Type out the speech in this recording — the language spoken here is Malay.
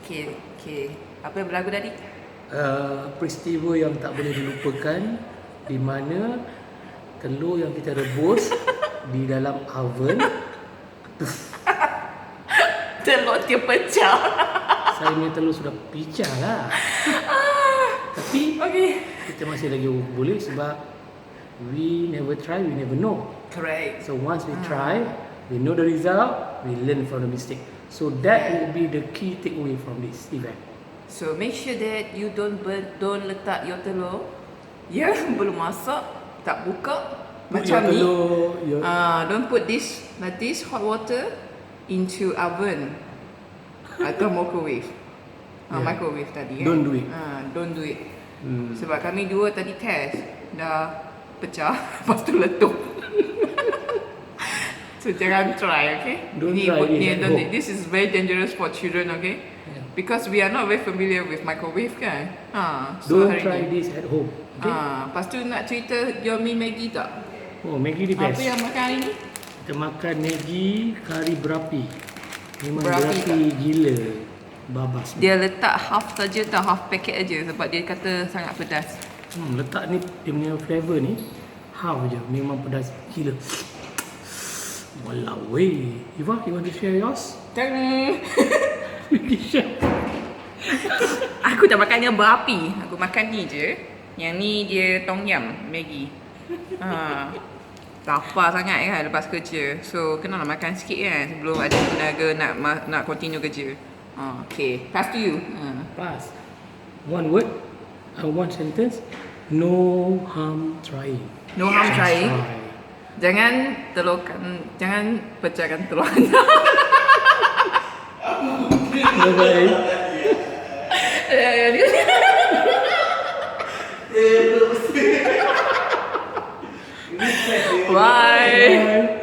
Okay. Apa yang berlaku tadi? Peristiwa yang tak boleh dilupakan, di mana telur yang kita rebus di dalam oven, Telur dia pecah. saya punya telur sudah pecah lah. Tapi kita masih lagi boleh sebab we never try, we never know. Correct. So once we try, we know the result, we learn from the mistake. So that will be the key takeaway from this event. So make sure that you don't letak your telur yang belum masak, tak buka macam ni. Don't put this hot water into oven atau microwave. Microwave tadi. Don't do it. Don't do it. Sebab kami dua tadi test dah pecah, lepas tu letup. So jangan try, okay? Don't try this. This is very dangerous for children, okay? Because we are not very familiar with microwave kan. So don't try this at home. Okay? Lepas tu nak cerita your meal Maggi tak? Oh, Maggi the best. Apa yang makan hari ni? Kita makan Maggi kari berapi. Memang Berapi berapi gila. Babas. Dia letak half saja tau, half packet aja sebab dia kata sangat pedas. Letak ni dia punya flavor ni half je. Memang pedas gila. Walau weh. Eva, you want to share yours? Jangan. Share. Aku tak makan yang berapi. Aku makan ni je. Yang ni dia tom yum Maggi. Lapar sangat kan lepas kerja. So kena nak makan sikit kan sebelum ada tenaga nak continue kerja. Okay, pass to you. Pass. One word, one sentence. No harm trying. No harm trying. Jangan pecahkan telur anda. Bye-bye. Bye.